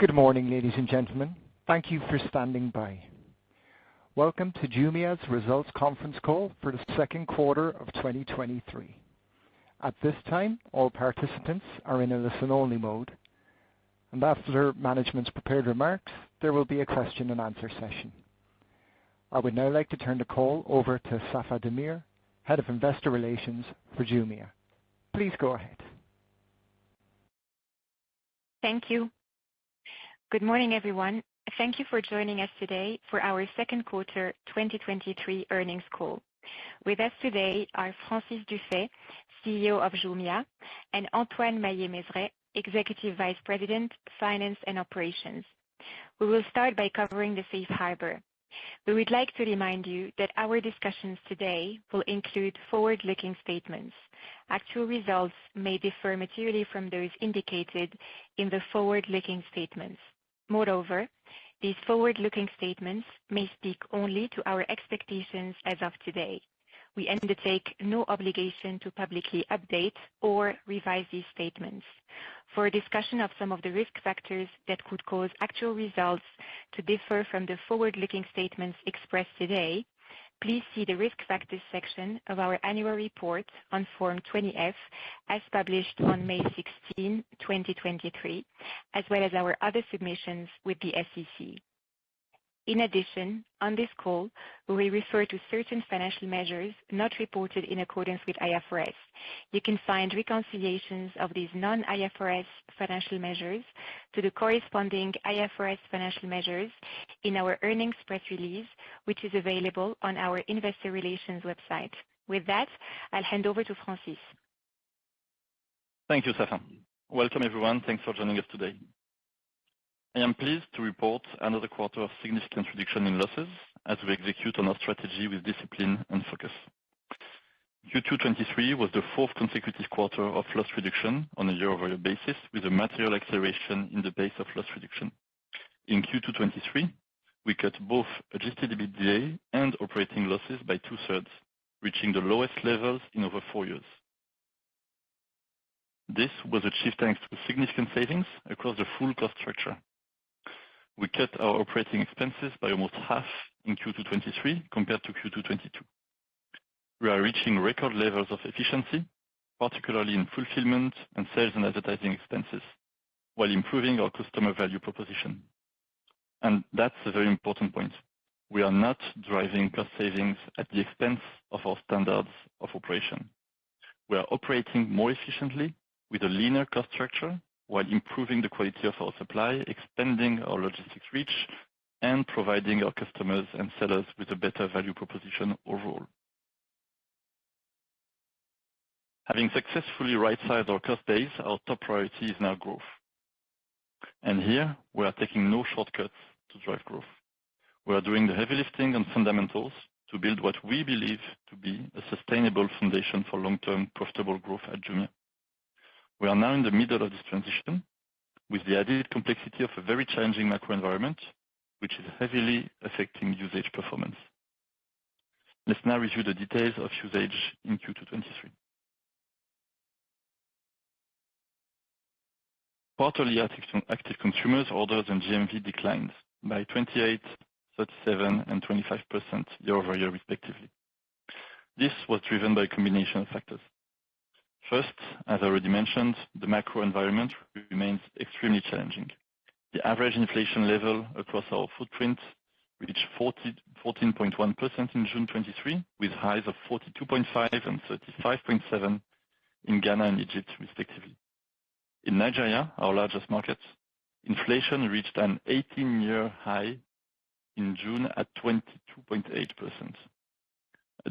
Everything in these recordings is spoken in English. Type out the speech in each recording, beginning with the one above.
Good morning, ladies and gentlemen. Thank you for standing by. Welcome to Jumia's results conference call for the second quarter of 2023. At this time, all participants are in a listen-only mode, and after management's prepared remarks, there will be a question and answer session. I would now like to turn the call over to Safae Damir, Head of Investor Relations for Jumia. Please go ahead. Thank you. Good morning, everyone. Thank you for joining us today for our second quarter 2023 earnings call. With us today are Francis Dufay, CEO of Jumia, and Antoine Maillet-Mezeray, Executive Vice President, Finance and Operations. We will start by covering the safe harbor. We would like to remind you that our discussions today will include forward-looking statements. Actual results may differ materially from those indicated in the forward-looking statements. Moreover, these forward-looking statements may speak only to our expectations as of today. We undertake no obligation to publicly update or revise these statements. For a discussion of some of the risk factors that could cause actual results to differ from the forward-looking statements expressed today, please see the Risk Factors section of our annual report on Form 20-F, as published on May 16, 2023, as well as our other submissions with the SEC. In addition, on this call, we will refer to certain financial measures not reported in accordance with IFRS. You can find reconciliations of these non-IFRS financial measures to the corresponding IFRS financial measures in our earnings press release, which is available on our investor relations website. With that, I'll hand over to Francis. Thank you, Safa. Welcome, everyone. Thanks for joining us today. I am pleased to report another quarter of significant reduction in losses as we execute on our strategy with discipline and focus. Q2 '23 was the fourth consecutive quarter of loss reduction on a year-over-year basis, with a material acceleration in the pace of loss reduction. In Q2 '23, we cut both adjusted EBITDA and operating losses by 2/3, reaching the lowest levels in over 4 years. This was achieved thanks to significant savings across the full cost structure. We cut our operating expenses by almost half in Q2 '23 compared to Q2 '22. We are reaching record levels of efficiency, particularly in fulfillment and sales and advertising expenses, while improving our customer value proposition. And that's a very important point. We are not driving cost savings at the expense of our standards of operation. We are operating more efficiently with a leaner cost structure, while improving the quality of our supply, expanding our logistics reach, and providing our customers and sellers with a better value proposition overall. Having successfully right-sized our cost base, our top priority is now growth. And here, we are taking no shortcuts to drive growth. We are doing the heavy lifting on fundamentals to build what we believe to be a sustainable foundation for long-term profitable growth at Jumia. We are now in the middle of this transition, with the added complexity of a very challenging macro environment, which is heavily affecting usage performance. Let's now review the details of usage in Q2 '23. Quarterly active consumers, orders, and GMV declined by 28%, 37%, and 25% year-over-year, respectively. This was driven by a combination of factors. First, as I already mentioned, the macro environment remains extremely challenging. The average inflation level across our footprint reached 14.1% in June '23, with highs of 42.5% and 35.7% in Ghana and Egypt, respectively. In Nigeria, our largest market, inflation reached an 18-year high in June at 22.8%.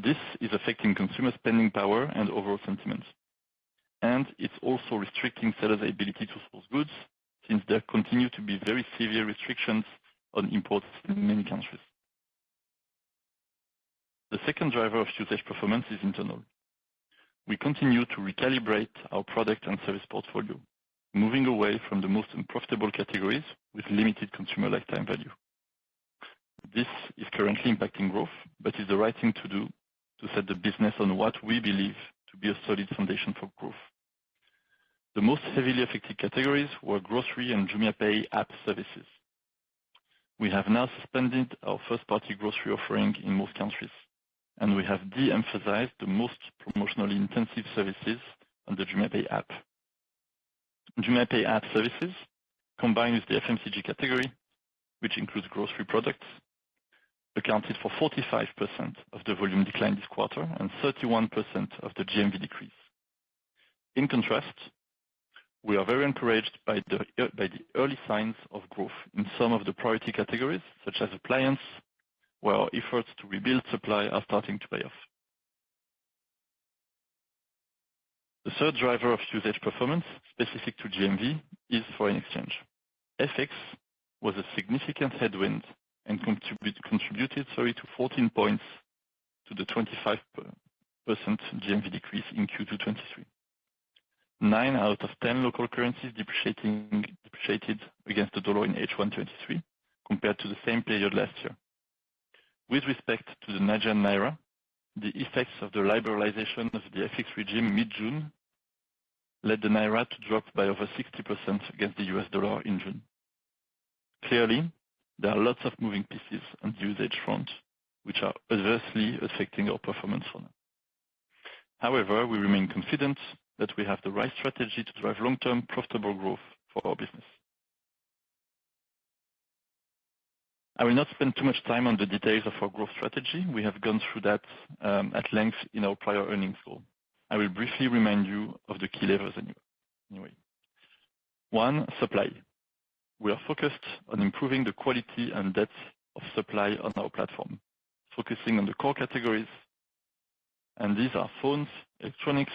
This is affecting consumer spending power and overall sentiment. And it's also restricting sellers' ability to source goods, since there continue to be very severe restrictions on imports in many countries. The second driver of usage performance is internal. We continue to recalibrate our product and service portfolio, moving away from the most unprofitable categories with limited consumer lifetime value. This is currently impacting growth, but is the right thing to do to set the business on what we believe to be a solid foundation for growth. The most heavily affected categories were grocery and JumiaPay app services. We have now suspended our first-party grocery offering in most countries, and we have de-emphasized the most promotionally intensive services on the JumiaPay app. JumiaPay app services, combined with the FMCG category, which includes grocery products, accounted for 45% of the volume decline this quarter and 31% of the GMV decrease. In contrast, we are very encouraged by the early signs of growth in some of the priority categories, such as appliance, where our efforts to rebuild supply are starting to pay off. The third driver of usage performance, specific to GMV, is foreign exchange. FX was a significant headwind and contributed to 14 points to the 25% GMV decrease in Q2 23. 9 out of 10 local currencies depreciated against the dollar in H1 23 compared to the same period last year. With respect to the Nigerian naira, the effects of the liberalization of the FX regime mid-June led the naira to drop by over 60% against the US dollar in June. Clearly, there are lots of moving pieces on the usage front, which are adversely affecting our performance for now. However, we remain confident that we have the right strategy to drive long-term profitable growth for our business. I will not spend too much time on the details of our growth strategy. We have gone through that at length in our prior earnings call. I will briefly remind you of the key levers anyway. 1, supply. We are focused on improving the quality and depth of supply on our platform, focusing on the core categories, and these are phones, electronics,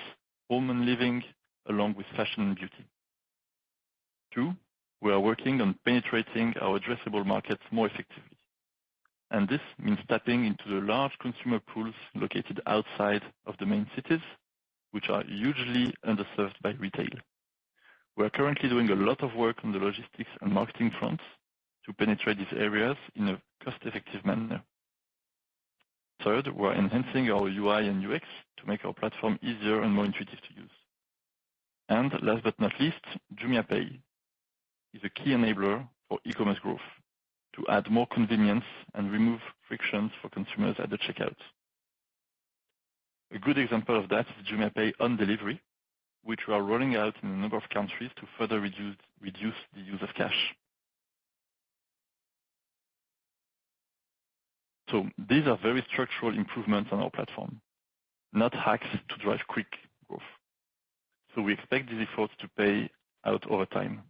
home and living, along with fashion and beauty. 2, we are working on penetrating our addressable markets more effectively. And this means tapping into the large consumer pools located outside of the main cities, which are usually underserved by retail. We are currently doing a lot of work on the logistics and marketing fronts to penetrate these areas in a cost-effective manner. Third, we are enhancing our UI and UX to make our platform easier and more intuitive to use. And last but not least, JumiaPay is a key enabler for e-commerce growth to add more convenience and remove frictions for consumers at the checkout. A good example of that is JumiaPay on delivery, which we are rolling out in a number of countries to further reduce the use of cash. So these are very structural improvements on our platform, not hacks to drive quick growth. So we expect these efforts to pay out over time.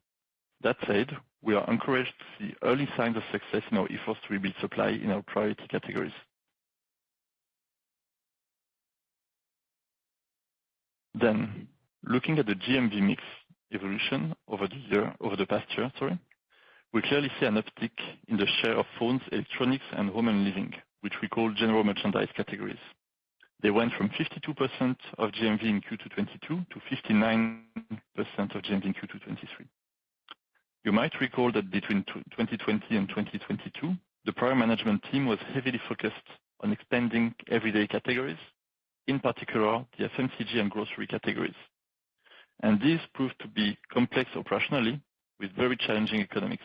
That said, we are encouraged to see early signs of success in our efforts to rebuild supply in our priority categories. Then, looking at the GMV mix evolution over the past year, we clearly see an uptick in the share of phones, electronics, and home and living, which we call general merchandise categories. They went from 52% of GMV in Q2 22 to 59% of GMV in Q2 23. You might recall that between 2020 and 2022, the prior management team was heavily focused on expanding everyday categories, in particular the FMCG and grocery categories. And these proved to be complex operationally with very challenging economics.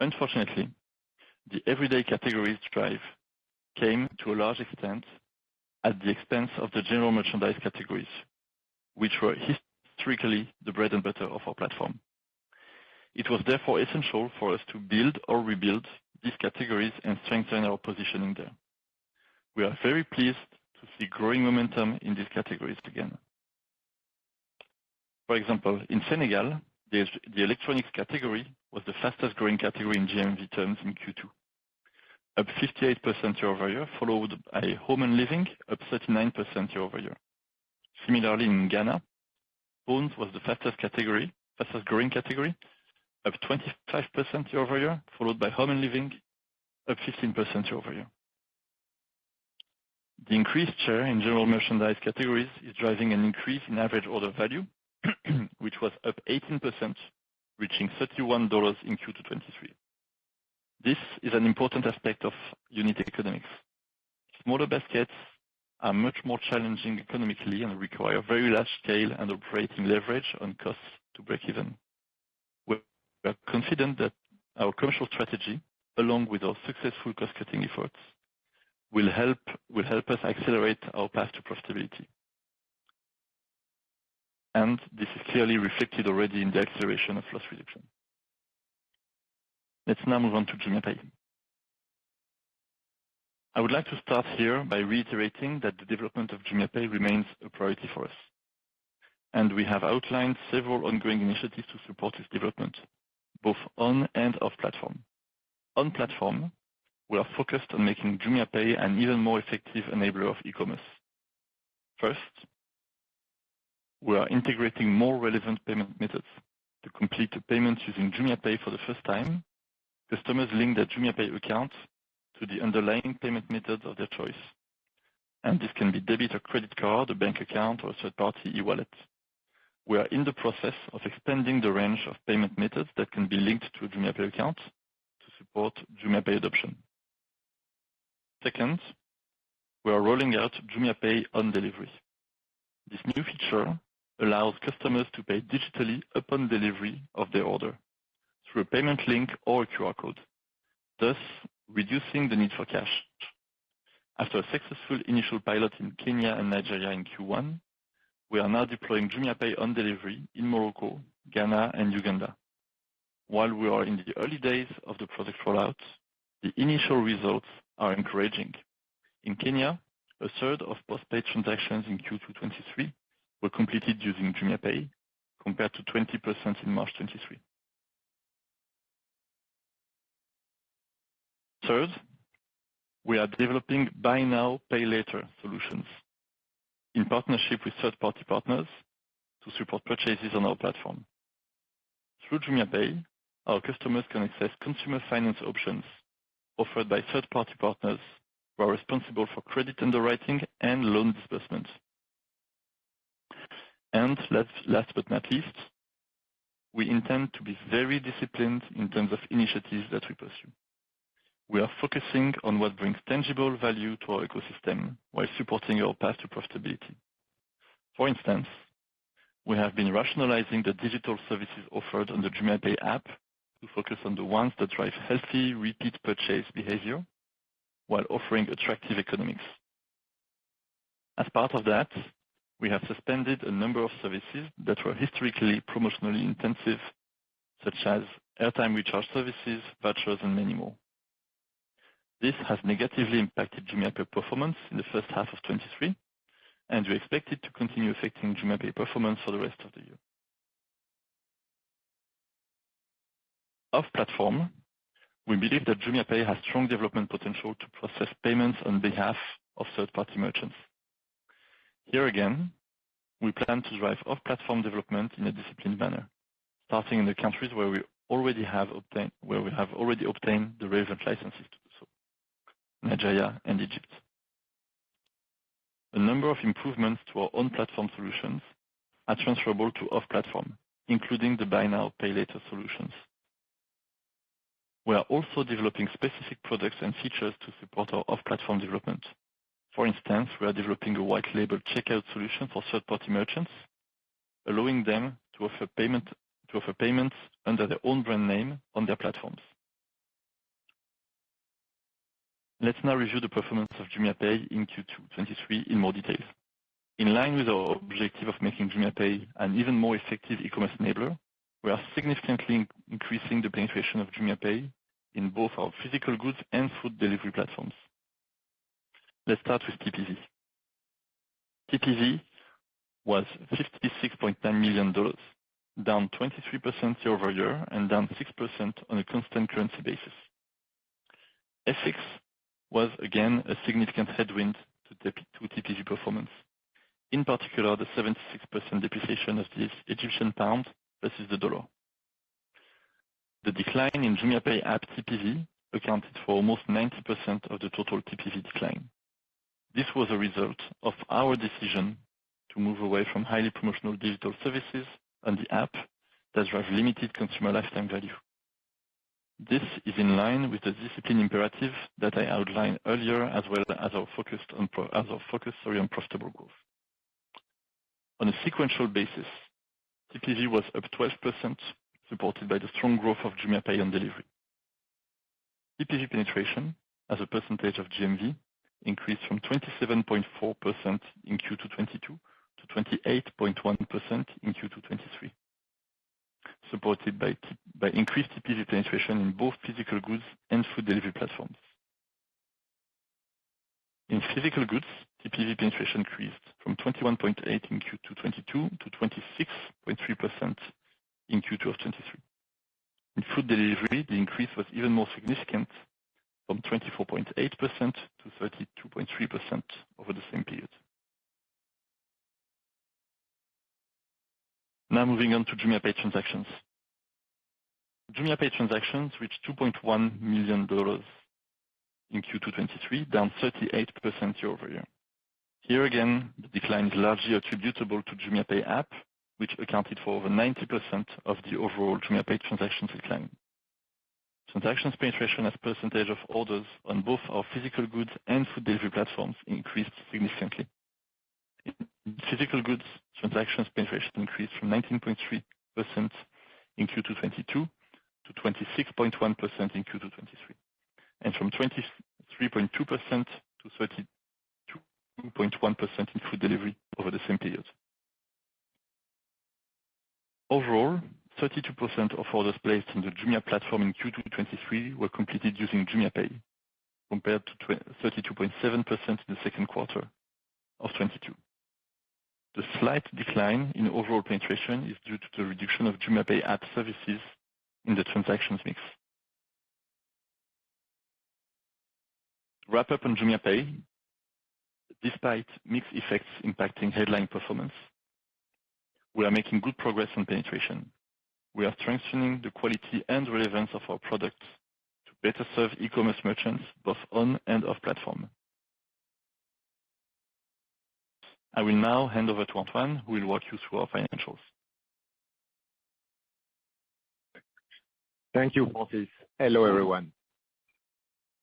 Unfortunately, the everyday categories drive came to a large extent at the expense of the general merchandise categories, which were historically the bread and butter of our platform. It was therefore essential for us to build or rebuild these categories and strengthen our positioning there. We are very pleased to see growing momentum in these categories again. For example, in Senegal, the electronics category was the fastest growing category in GMV terms in Q2, up 58% year over year, followed by home and living, up 39% year over year. Similarly, in Ghana, phones was the fastest growing category, up 25% year over year, followed by home and living, up 15% year over year. The increased share in general merchandise categories is driving an increase in average order value, which was up 18%, reaching $31 in Q2 23. This is an important aspect of unit economics. Smaller baskets are much more challenging economically and require very large scale and operating leverage on costs to break even. We are confident that our commercial strategy, along with our successful cost-cutting efforts, will help us accelerate our path to profitability. And this is clearly reflected already in the acceleration of loss reduction. Let's now move on to JumiaPay. I would like to start here by reiterating that the development of JumiaPay remains a priority for us, and we have outlined several ongoing initiatives to support this development, both on and off platform. On platform, we are focused on making JumiaPay an even more effective enabler of e-commerce. First, we are integrating more relevant payment methods. To complete a payment using JumiaPay for the first time, customers link their JumiaPay account to the underlying payment method of their choice. And this can be debit or credit card, a bank account, or a third-party e-wallet. We are in the process of expanding the range of payment methods that can be linked to a JumiaPay account to support JumiaPay adoption. Second, we are rolling out JumiaPay on delivery. This new feature allows customers to pay digitally upon delivery of their order through a payment link or a QR code, thus reducing the need for cash. After a successful initial pilot in Kenya and Nigeria in Q1, we are now deploying JumiaPay on delivery in Morocco, Ghana, and Uganda. While we are in the early days of the product rollout, the initial results are encouraging. In Kenya, a third of postpaid transactions in Q2 23 were completed using JumiaPay, compared to 20% in March 23. Third, we are developing buy now, pay later solutions in partnership with third-party partners to support purchases on our platform. Through JumiaPay, our customers can access consumer finance options offered by third-party partners who are responsible for credit underwriting and loan disbursements. And last but not least, we intend to be very disciplined in terms of initiatives that we pursue. We are focusing on what brings tangible value to our ecosystem while supporting our path to profitability. For instance, we have been rationalizing the digital services offered on the JumiaPay app to focus on the ones that drive healthy repeat purchase behavior while offering attractive economics. As part of that, we have suspended a number of services that were historically promotionally intensive, such as airtime recharge services, vouchers, and many more. This has negatively impacted JumiaPay performance in the first half of 23, and we expect it to continue affecting JumiaPay performance for the rest of the year. Off-platform, we believe that JumiaPay has strong development potential to process payments on behalf of third-party merchants. Here again, we plan to drive off-platform development in a disciplined manner, starting in the countries where we have already obtained the relevant licenses to do so, Nigeria and Egypt. A number of improvements to our own platform solutions are transferable to off-platform, including the buy now, pay later solutions. We are also developing specific products and features to support our off-platform development. For instance, we are developing a white label checkout solution for third-party merchants, allowing them to offer payments under their own brand name on their platforms. Let's now review the performance of JumiaPay in Q2 23 in more detail. In line with our objective of making JumiaPay an even more effective e-commerce enabler, we are significantly increasing the penetration of JumiaPay in both our physical goods and food delivery platforms. Let's start with TPV. TPV was $56.9 million, down 23% year over year and down 6% on a constant currency basis. FX was again a significant headwind to TPV performance, in particular the 76% depreciation of the Egyptian pound versus the dollar. The decline in JumiaPay app TPV accounted for almost 90% of the total TPV decline. This was a result of our decision to move away from highly promotional digital services on the app that drive limited consumer lifetime value. This is in line with the discipline imperative that I outlined earlier, as well as our focus on profitable growth. On a sequential basis, TPV was up 12%, supported by the strong growth of JumiaPay on delivery. TPV penetration as a percentage of GMV increased from 27.4% in Q2 22 to 28.1% in Q2 23, supported by increased TPV penetration in both physical goods and food delivery platforms. In physical goods, TPV penetration increased from 21.8 in Q2 22 to 26.3% in Q2 of 23. In food delivery, the increase was even more significant, from 24.8% to 32.3% over the same period. Now moving on to JumiaPay transactions. JumiaPay transactions reached $2.1 million in Q2 23, down 38% year-over-year. Here again, the decline is largely attributable to JumiaPay app, which accounted for over 90% of the overall JumiaPay transactions decline. Transactions penetration as percentage of orders on both our physical goods and food delivery platforms increased significantly. In physical goods, transactions penetration increased from 19.3% in Q2 22 to 26.1% in Q2 23, and from 23.2% to 32.1% in food delivery over the same period. Overall, 32% of orders placed on the Jumia platform in Q2 23 were completed using JumiaPay, compared to 32.7% in the second quarter of 22. The slight decline in overall penetration is due to the reduction of JumiaPay app services in the transactions mix. To wrap up on JumiaPay, despite mixed effects impacting headline performance, we are making good progress on penetration. We are strengthening the quality and relevance of our products to better serve e-commerce merchants both on and off platform. I will now hand over to Antoine, who will walk you through our financials. Thank you, Francis. Hello, everyone.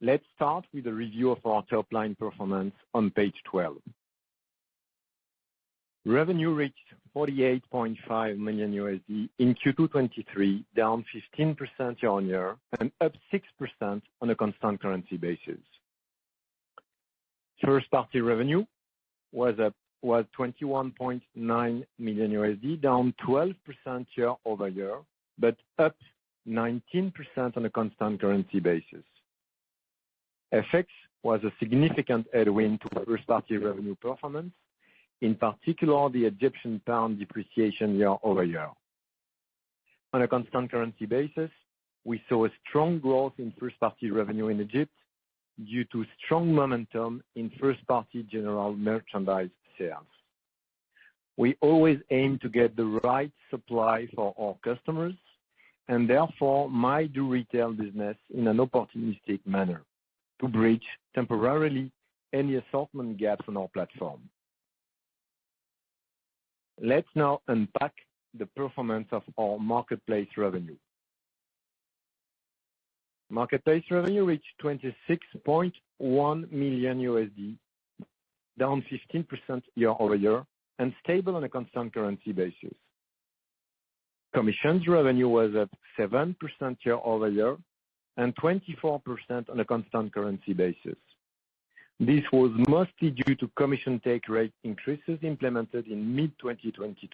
Let's start with a review of our top-line performance on page 12. Revenue reached $48.5 million in Q2 23, down 15% year-on-year and up 6% on a constant currency basis. First-party revenue was $21.9 million, down 12% year-over-year, but up 19% on a constant currency basis. FX was a significant headwind to first-party revenue performance, in particular the Egyptian pound depreciation year-over-year. On a constant currency basis, we saw a strong growth in first-party revenue in Egypt due to strong momentum in first-party general merchandise sales. We always aim to get the right supply for our customers and therefore might do retail business in an opportunistic manner to bridge temporarily any assortment gaps on our platform. Let's now unpack the performance of our marketplace revenue. Marketplace revenue reached $26.1 million, down 15% year-over-year and stable on a constant currency basis. Commissions revenue was up 7% year-over-year and 24% on a constant currency basis. This was mostly due to commission take rate increases implemented in mid-2022.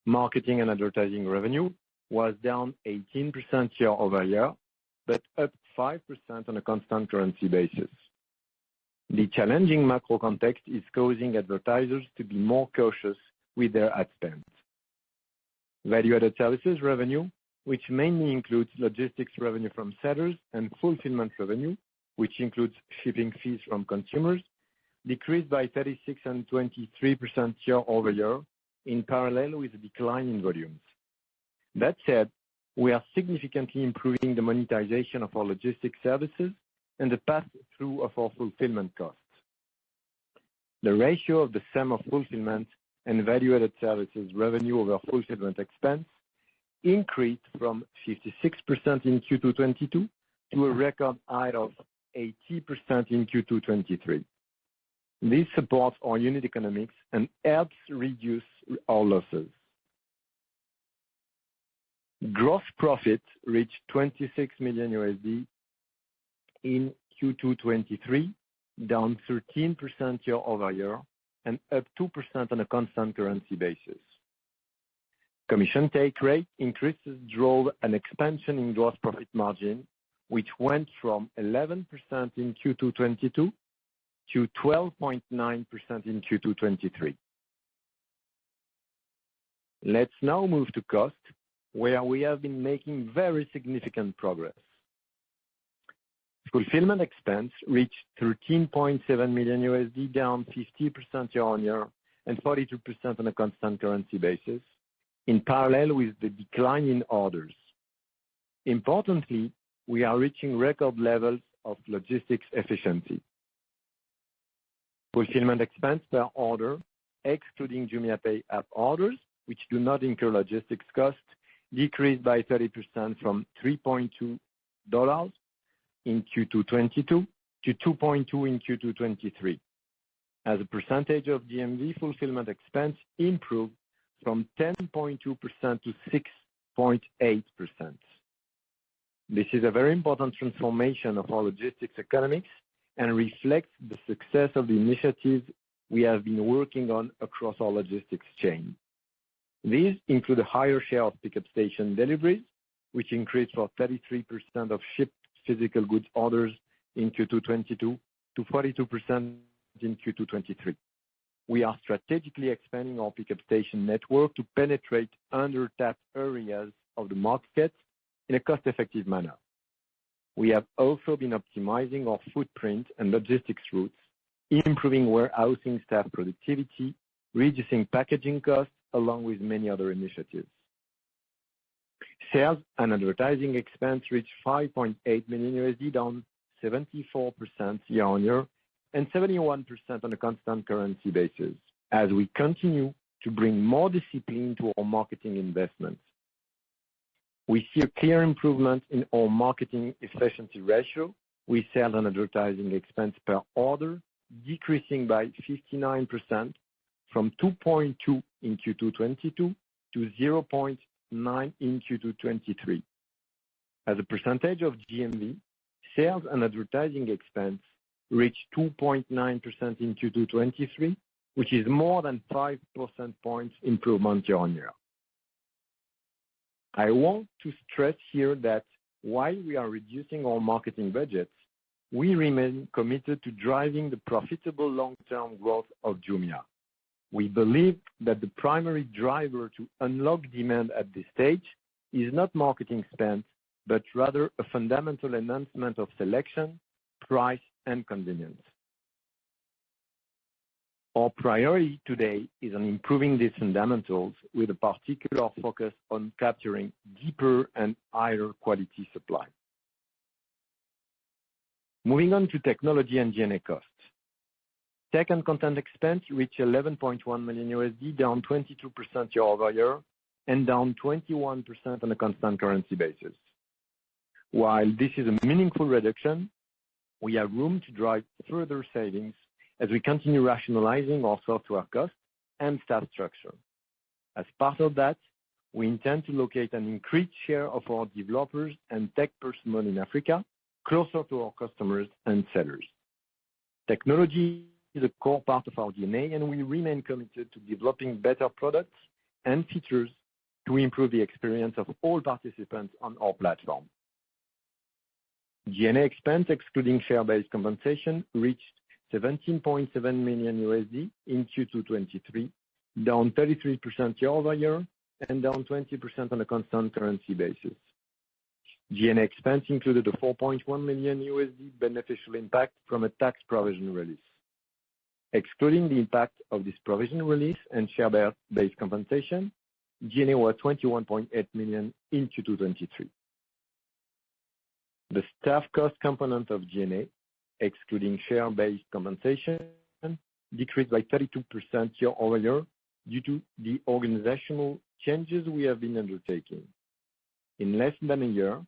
Marketing and advertising revenue was down 18% year-over-year, but up 5% on a constant currency basis. The challenging macro context is causing advertisers to be more cautious with their ad spend. Value-added services revenue, which mainly includes logistics revenue from sellers and fulfillment revenue, which includes shipping fees from consumers, decreased by 36 and 23% year-over-year in parallel with a decline in volumes. That said, we are significantly improving the monetization of our logistics services and the pass-through of our fulfillment costs. The ratio of the sum of fulfillment and value-added services revenue over fulfillment expense increased from 56% in Q2 22 to a record high of 80% in Q2 23. This supports our unit economics and helps reduce our losses. Gross profit reached $26 million in Q2 23, down 13% year-over-year and up 2% on a constant currency basis. Commission take rate increases drove an expansion in gross profit margin, which went from 11% in Q2 22 to 12.9% in Q2 23. Let's now move to cost, where we have been making very significant progress. Fulfillment expense reached $13.7 million, down 50% year-on-year and 42% on a constant currency basis, in parallel with the decline in orders. Importantly, we are reaching record levels of logistics efficiency. Fulfillment expense per order, excluding JumiaPay app orders, which do not incur logistics costs, decreased by 30% from $3.2 in Q2 22 to 2.2 in Q2 23. As a percentage of GMV, fulfillment expense improved from 10.2% to 6.8%. This is a very important transformation of our logistics economics and reflects the success of the initiatives we have been working on across our logistics chain. These include a higher share of pickup station deliveries, which increased from 33% of shipped physical goods orders in Q2 22 to 42% in Q2 23. We are strategically expanding our pickup station network to penetrate under-tapped areas of the market in a cost-effective manner. We have also been optimizing our footprint and logistics routes, improving warehousing staff productivity, reducing packaging costs, along with many other initiatives. Sales and advertising expense reached $5.8 million, down 74% year-on-year and 71% on a constant currency basis, as we continue to bring more discipline to our marketing investments. We see a clear improvement in our marketing efficiency ratio, with sales and advertising expense per order decreasing by 59% from 2.2 in Q2 22 to 0.9 in Q2 23. As a percentage of GMV, sales and advertising expense reached 2.9% in Q2 23, which is more than 5 percentage points improvement year-on-year. I want to stress here that while we are reducing our marketing budgets, we remain committed to driving the profitable long-term growth of Jumia. We believe that the primary driver to unlock demand at this stage is not marketing spend, but rather a fundamental enhancement of selection, price, and convenience. Our priority today is on improving these fundamentals with a particular focus on capturing deeper and higher quality supply. Moving on to technology and G&A costs. Tech and content expense reached $11.1 million, down 22% year-over-year and down 21% on a constant currency basis. While this is a meaningful reduction, we have room to drive further savings as we continue rationalizing our software costs and staff structure. As part of that, we intend to locate an increased share of our developers and tech personnel in Africa, closer to our customers and sellers. Technology is a core part of our DNA, and we remain committed to developing better products and features to improve the experience of all participants on our platform. G&A expense, excluding share-based compensation, reached $17.7 million in Q2 23, down 33% year-over-year and down 20% on a constant currency basis. G&A expense included a $4.1 million beneficial impact from a tax provision release. Excluding the impact of this provision release and share-based compensation, G&A was $21.8 million in Q2 23. The staff cost component of G&A, excluding share-based compensation, decreased by 32% year-over-year due to the organizational changes we have been undertaking. In less than a year,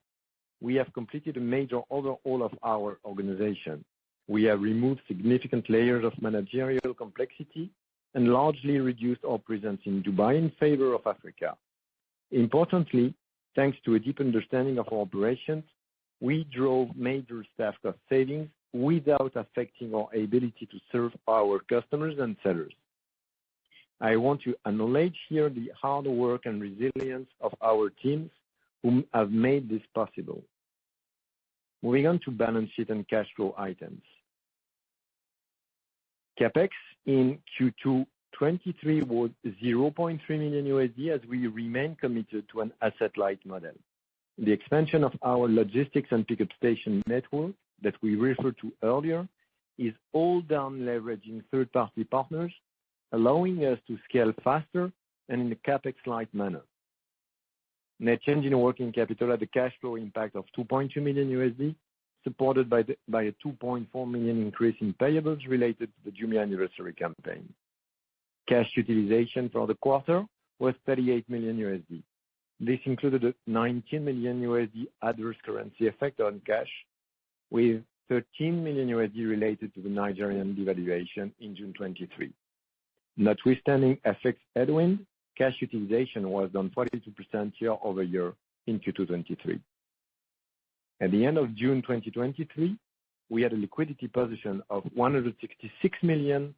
we have completed a major overhaul of our organization. We have removed significant layers of managerial complexity and largely reduced our presence in Dubai in favor of Africa. Importantly, thanks to a deep understanding of our operations, we drove major staff cost savings without affecting our ability to serve our customers and sellers. I want to acknowledge here the hard work and resilience of our teams who have made this possible. Moving on to balance sheet and cash flow items. CapEx in Q2 23 was $0.3 million as we remain committed to an asset-light model. The expansion of our logistics and pickup station network that we referred to earlier is all done leveraging third-party partners, allowing us to scale faster and in a CapEx-light manner. Net change in working capital had a cash flow impact of $2.2 million, supported by a $2.4 million increase in payables related to the Jumia Anniversary campaign. Cash utilization for the quarter was $38 million. This included a $19 million adverse currency effect on cash, with $13 million related to the Nigerian devaluation in June 23. Notwithstanding FX headwind, cash utilization was down 42% year-over-year in Q2 23. At the end of June 2023, we had a liquidity position of $166 million,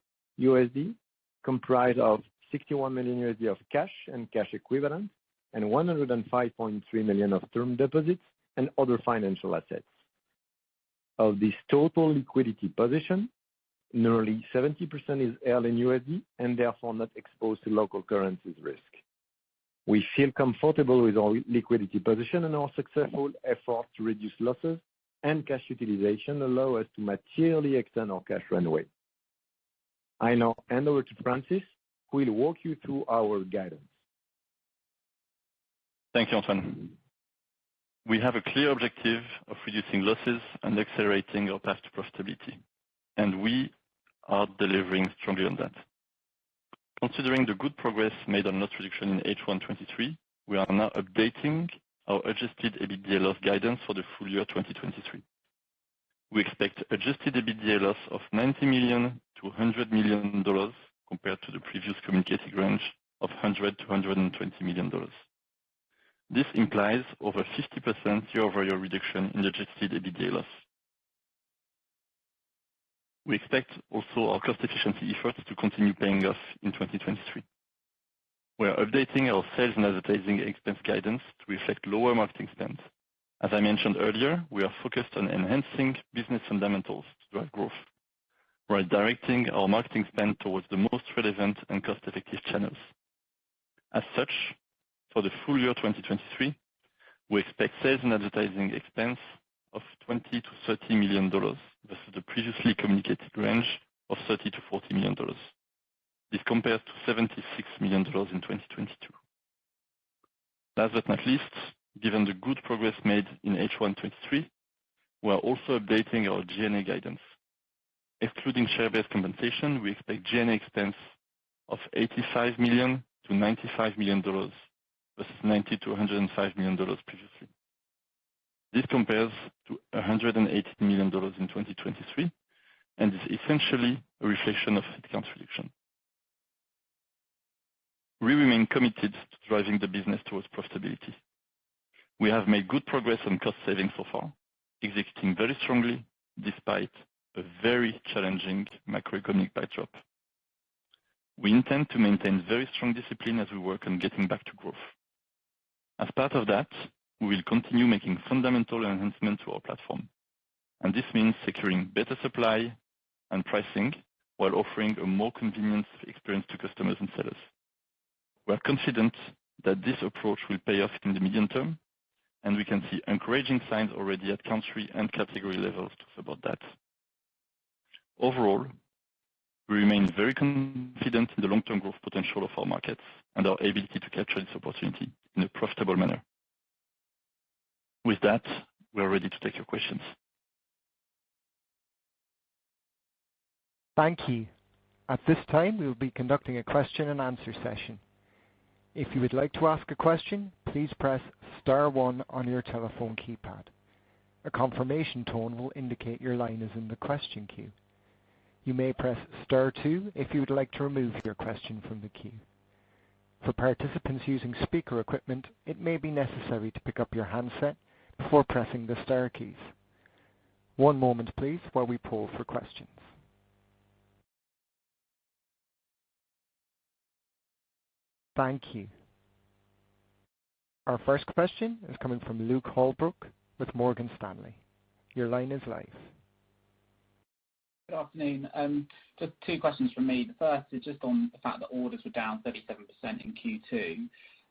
comprised of $61 million of cash and cash equivalents, and $105.3 million of term deposits and other financial assets. Of this total liquidity position, nearly 70% is held in USD and therefore not exposed to local currencies risk. We feel comfortable with our liquidity position, and our successful efforts to reduce losses and cash utilization allow us to materially extend our cash runway. I now hand over to Francis, who will walk you through our guidance. Thank you, Antoine. We have a clear objective of reducing losses and accelerating our path to profitability, and we are delivering strongly on that. Considering the good progress made on loss reduction in H1 23, we are now updating our adjusted EBITDA loss guidance for the full year 2023. We expect adjusted EBITDA loss of $90 million to $100 million compared to the previous communicated range of $100 to $120 million. This implies over 50% year-over-year reduction in adjusted EBITDA loss. We expect also our cost efficiency efforts to continue paying off in 2023. We are updating our sales and advertising expense guidance to reflect lower marketing spend. As I mentioned earlier, we are focused on enhancing business fundamentals to drive growth, while directing our marketing spend towards the most relevant and cost-effective channels. As such, for the full year 2023, we expect sales and advertising expense of $20 to $30 million versus the previously communicated range of $30 to $40 million. This compares to $76 million in 2022. Last but not least, given the good progress made in H1 23, we are also updating our G&A guidance. Excluding share-based compensation, we expect G&A expense of $85 million to $95 million versus $90 to $105 million previously. This compares to $180 million in 2023 and is essentially a reflection of headcount reduction. We remain committed to driving the business towards profitability. We have made good progress on cost savings so far, executing very strongly despite a very challenging macroeconomic backdrop. We intend to maintain very strong discipline as we work on getting back to growth. As part of that, we will continue making fundamental enhancements to our platform, and this means securing better supply and pricing while offering a more convenient experience to customers and sellers. We are confident that this approach will pay off in the medium term, and we can see encouraging signs already at country and category levels to support that. Overall, we remain very confident in the long-term growth potential of our markets and our ability to capture this opportunity in a profitable manner. With that, we are ready to take your questions. Thank you. At this time, we will be conducting a question and answer session. If you would like to ask a question, please press star one on your telephone keypad. A confirmation tone will indicate your line is in the question queue. You may press star two if you would like to remove your question from the queue. For participants using speaker equipment, it may be necessary to pick up your handset before pressing the star keys. One moment please while we poll for questions. Thank you. Our first question is coming from Luke Holbrook with Morgan Stanley. Your line is live. Good afternoon. Just two questions from me. The first is just on the fact that orders were down 37% in Q2.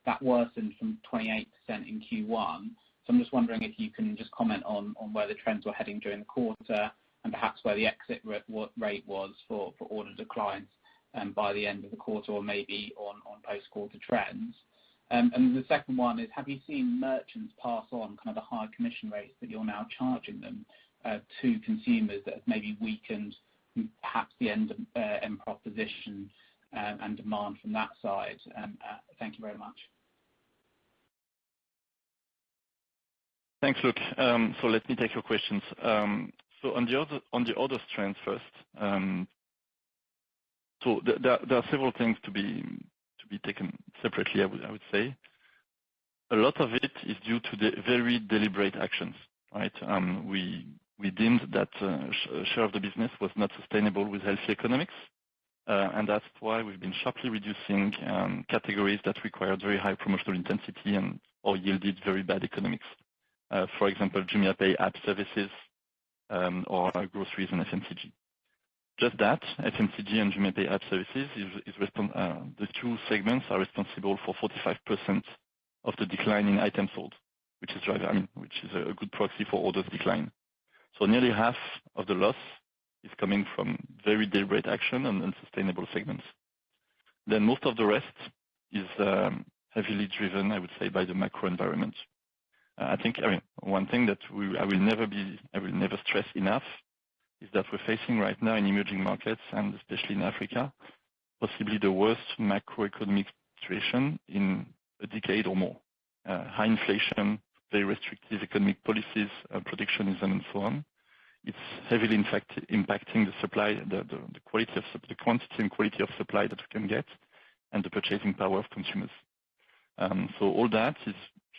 That worsened from 28% in Q1. So I'm just wondering if you can just comment on where the trends were heading during the quarter and perhaps where the exit rate was for order declines by the end of the quarter, or maybe on post-quarter trends. And the second one is, have you seen merchants pass on kind of the high commission rates that you're now charging them to consumers that have maybe weakened perhaps the end proposition and demand from that side? Thank you very much. Thanks, Luke. So let me take your questions. So on the orders trends first. So there are several things to be taken separately, I would say. A lot of it is due to the very deliberate actions, right? We deemed that share of the business was not sustainable with healthy economics, and that's why we've been sharply reducing categories that required very high promotional intensity or yielded very bad economics. For example, JumiaPay app services or groceries and FMCG. Just that, FMCG and JumiaPay app services the two segments are responsible for 45% of the decline in items sold, which is a good proxy for orders decline. So nearly half of the loss is coming from very deliberate action and unsustainable segments. Then most of the rest is heavily driven, I would say, by the macro environment. One thing that I will never stress enough is that we're facing right now in emerging markets, and especially in Africa, possibly the worst macroeconomic situation in a decade or more. High inflation, very restrictive economic policies, protectionism, and so on. It's heavily, in fact, impacting the supply, the quantity and quality of supply that we can get, and the purchasing power of consumers. So all that is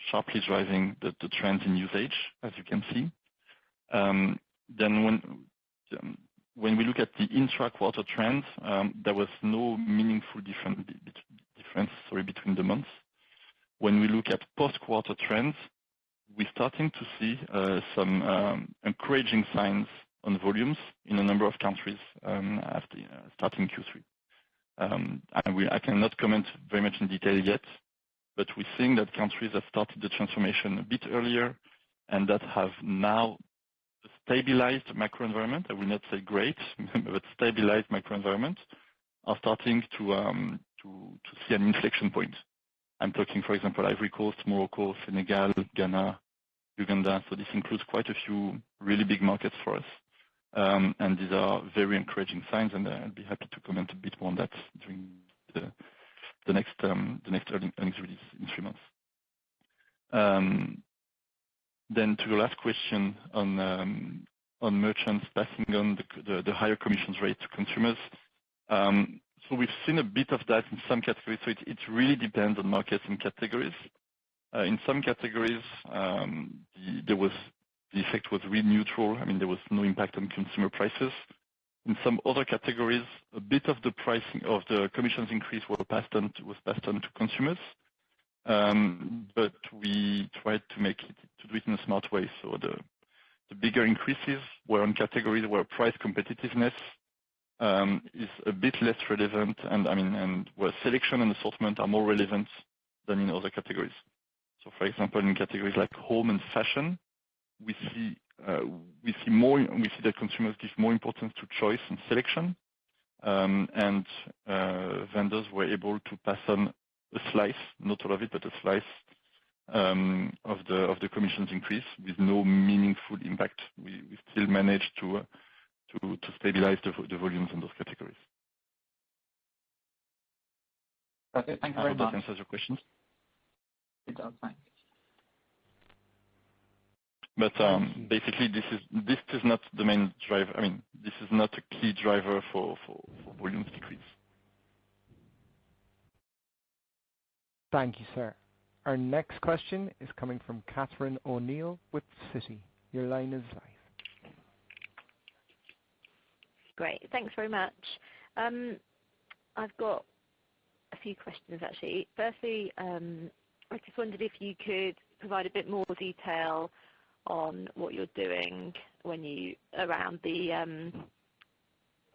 sharply driving the trends in usage, as you can see. Then when we look at the intra-quarter trends, there was no meaningful difference between the months. When we look at post-quarter trends, we're starting to see some encouraging signs on volumes in a number of countries starting Q3. I cannot comment very much in detail yet, but we're seeing that countries have started the transformation a bit earlier and that have now stabilized macro environment. I will not say great, but stabilized macro environment are starting to see an inflection point. I'm talking, for example, Ivory Coast, Morocco, Senegal, Ghana, Uganda. So this includes quite a few really big markets for us. And these are very encouraging signs, and I'll be happy to comment a bit more on that during the next earnings release in 3 months. Then to your last question on merchants passing on the higher commissions rate to consumers. So we've seen a bit of that in some categories. So it really depends on markets and categories. In some categories, the effect was really neutral. There was no impact on consumer prices. In some other categories, a bit of the pricing of the commissions increase was passed on to consumers. But we tried to do it in a smart way. So the bigger increases were on categories where price competitiveness is a bit less relevant, and where selection and assortment are more relevant than in other categories. So, for example, in categories like home and fashion, we see that consumers give more importance to choice and selection, and vendors were able to pass on a slice, not all of it, but a slice of the commissions increase with no meaningful impact. We still managed to stabilize the volumes in those categories. Okay, thank you very much. I hope that answers your questions. It does, thanks. But basically, this is not the main driver. I mean, this is not a key driver for volumes decrease. Thank you, sir. Our next question is coming from Catherine O'Neill with Citi. Your line is live. Great. Thanks very much. I've got a few questions, actually. Firstly, I just wondered if you could provide a bit more detail on what you're doing around the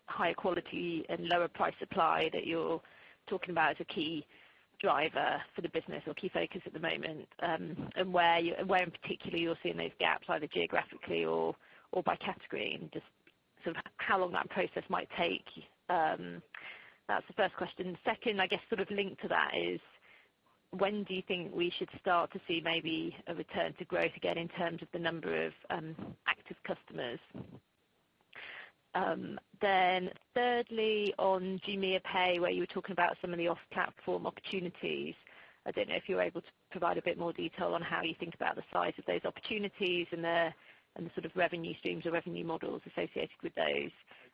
higher quality and lower price supply that you're talking about as a key driver for the business or key focus at the moment, and where in particular you're seeing those gaps, either geographically or by category, and just sort of how long that process might take. That's the first question. Second, I guess sort of linked to that is, when do you think we should start to see maybe a return to growth again in terms of the number of active customers? Then thirdly, on Jumia Pay, where you were talking about some of the off-platform opportunities, I don't know if you're able to provide a bit more detail on how you think about the size of those opportunities and the sort of revenue streams or revenue models associated with those.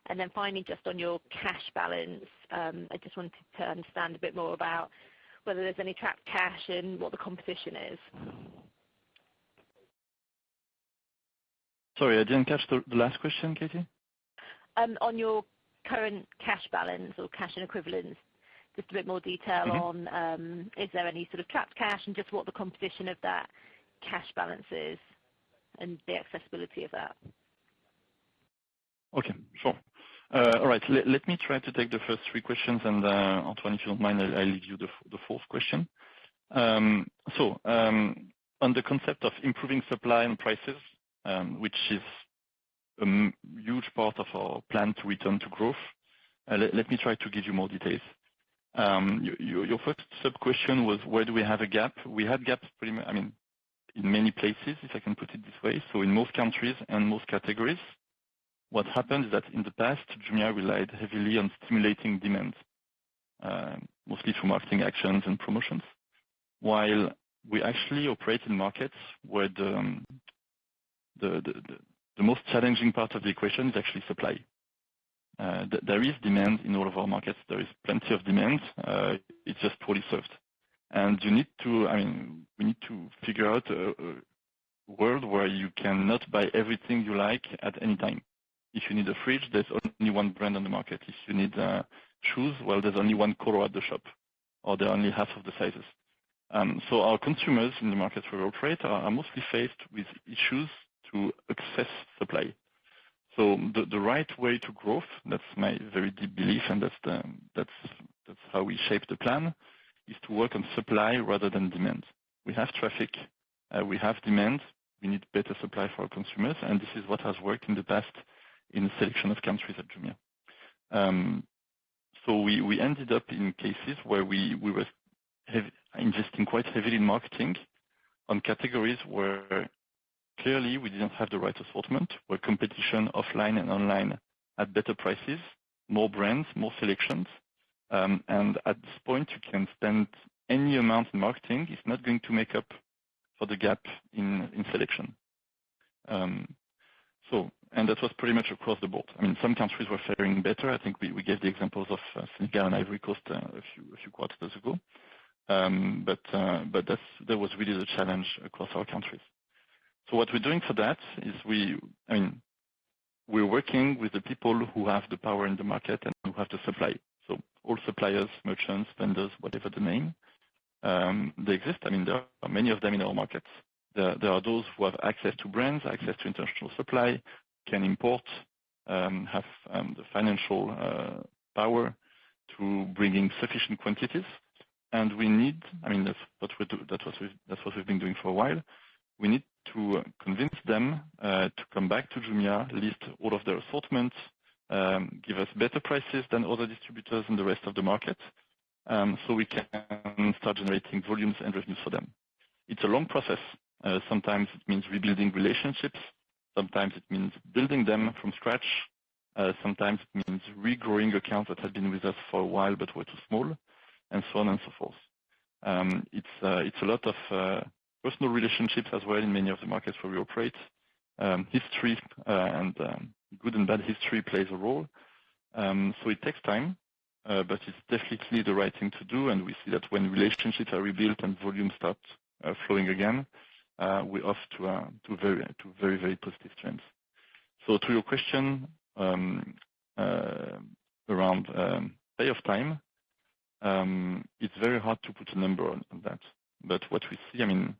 And then finally, just on your cash balance, I just wanted to understand a bit more about whether there's any trapped cash and what the composition is. Sorry, I didn't catch the last question, Katie. On your current cash balance or cash and equivalents, just a bit more detail on is there any sort of trapped cash and just what the composition of that cash balance is and the accessibility of that. Okay, sure. All right, let me try to take the first three questions, and Antoine, if you don't mind, I'll leave you the fourth question. So on the concept of improving supply and prices, which is a huge part of our plan to return to growth, let me try to give you more details. Your first sub-question was, where do we have a gap? We had gaps pretty much, I mean, in many places, if I can put it this way. So in most countries and most categories, what happened is that in the past, Jumia relied heavily on stimulating demand, mostly through marketing actions and promotions, while we actually operate in markets where the most challenging part of the equation is actually supply. There is demand in all of our markets. There is plenty of demand. It's just poorly served. And we need to figure out a world where you cannot buy everything you like at any time. If you need a fridge, there's only one brand on the market. If you need shoes, well, there's only one color at the shop, or they're only half of the sizes. So our consumers in the markets where we operate are mostly faced with issues to access supply. So the right way to growth, that's my very deep belief, and that's how we shape the plan, is to work on supply rather than demand. We have traffic, we have demand, we need better supply for our consumers, and this is what has worked in the past in a selection of countries at Jumia. So we ended up in cases where we were investing quite heavily in marketing on categories where clearly we didn't have the right assortment, where competition offline and online had better prices, more brands, more selections. And at this point, you can spend any amount in marketing. It's not going to make up for the gap in selection. And that was pretty much across the board. I mean, some countries were faring better. I think we gave the examples of Senegal and Ivory Coast a few quarters ago. But that was really the challenge across our countries. So what we're doing for that is we're working with the people who have the power in the market and who have the supply. So all suppliers, merchants, vendors, whatever the name, they exist. I mean, there are many of them in our markets. There are those who have access to brands, access to international supply, can import, have the financial power to bring in sufficient quantities. And we need, I mean, that's what we've been doing for a while. We need to convince them to come back to Jumia, list all of their assortments, give us better prices than other distributors in the rest of the market, so we can start generating volumes and revenues for them. It's a long process. Sometimes it means rebuilding relationships. Sometimes it means building them from scratch. Sometimes it means regrowing accounts that had been with us for a while but were too small, and so on and so forth. It's a lot of personal relationships as well in many of the markets where we operate. History and good and bad history plays a role. So it takes time, but it's definitely the right thing to do. And we see that when relationships are rebuilt and volume starts flowing again, we're off to very, very positive trends. So to your question around payoff time, it's very hard to put a number on that. But what we see, I mean,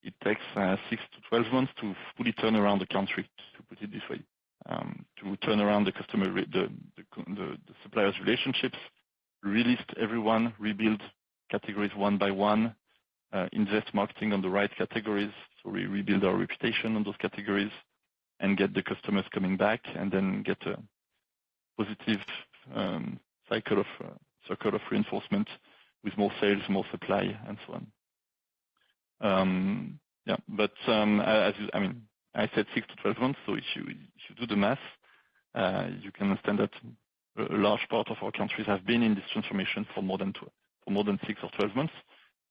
it takes 6 to 12 months to fully turn around the country, to put it this way, to turn around the customer, the suppliers' relationships, relist everyone, rebuild categories one by one, invest marketing on the right categories, so we rebuild our reputation on those categories, and get the customers coming back, and then get a positive circle of reinforcement with more sales, more supply, and so on. Yeah, but I said 6 to 12 months. So if you do the math, you can understand that a large part of our countries have been in this transformation for more than 6 or 12 months.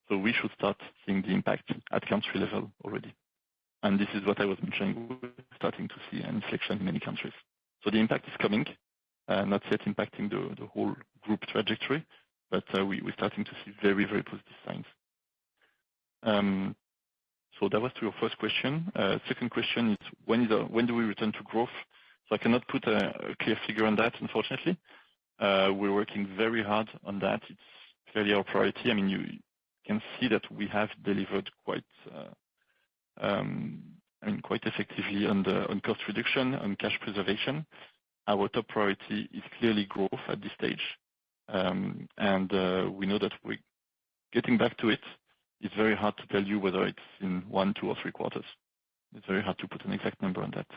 So we should start seeing the impact at country level already. And this is what I was mentioning. We're starting to see an inflection in many countries. So the impact is coming, not yet impacting the whole group trajectory, but we're starting to see very, very positive signs. So that was to your first question. Second question is when do we return to growth? So I cannot put a clear figure on that, unfortunately. We're working very hard on that. It's clearly our priority. I mean, you can see that we have delivered quite effectively on cost reduction, on cash preservation. Our top priority is clearly growth at this stage. And we know that we're getting back to it. It's very hard to tell you whether it's in 1, 2, or 3 quarters. It's very hard to put an exact number on that.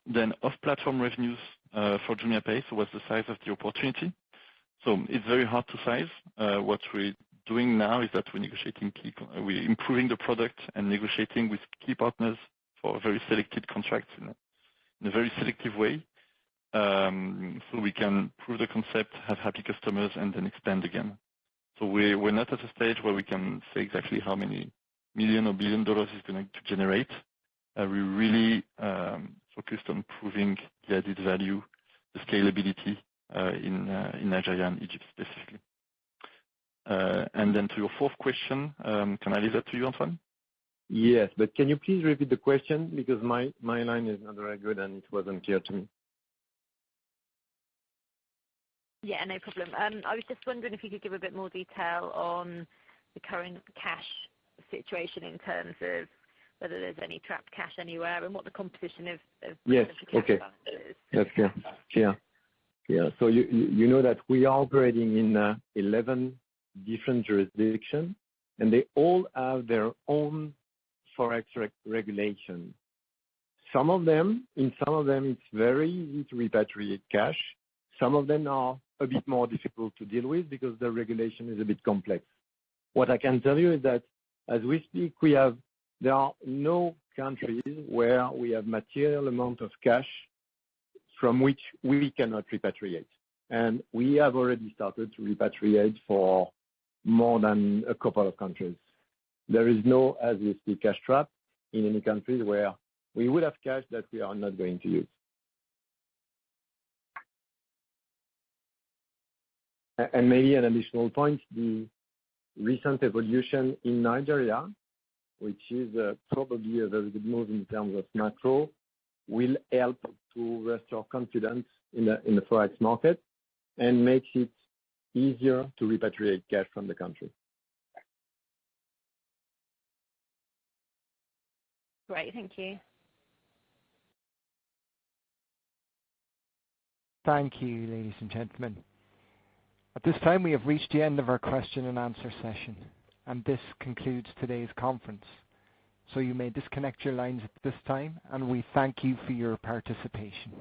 Then off-platform revenues for JumiaPay. So what's the size of the opportunity? So it's very hard to size. What we're doing now is that we're improving the product and negotiating with key partners for very selected contracts in a very selective way. So we can prove the concept, have happy customers, and then expand again. So we're not at a stage where we can say exactly how many million or billion dollars is going to generate. We're really focused on proving the added value, the scalability in Nigeria and Egypt specifically. And then to your fourth question, can I leave that to you, Antoine? Yes, but can you please repeat the question, because my line is not very good and it wasn't clear to me. Yeah, no problem. I was just wondering if you could give a bit more detail on the current cash situation in terms of whether there's any trapped cash anywhere and what the composition of yes, the cash okay. balance is. That's clear. Yeah. So you know that we are operating in 11 different jurisdictions, and they all have their own forex regulation. In some of them, it's very easy to repatriate cash. Some of them are a bit more difficult to deal with because the regulation is a bit complex. What I can tell you is that as we speak, there are no countries where we have material amount of cash from which we cannot repatriate. And we have already started to repatriate for more than a couple of countries. There is no, as we speak, cash trap in any countries where we would have cash that we are not going to use. And maybe an additional point, the recent evolution in Nigeria, which is probably a very good move in terms of macro, will help to restore confidence in the forex market and makes it easier to repatriate cash from the country. Great, thank you. Thank you, ladies and gentlemen. At this time, we have reached the end of our question and answer session, and this concludes today's conference. So you may disconnect your lines at this time, and we thank you for your participation.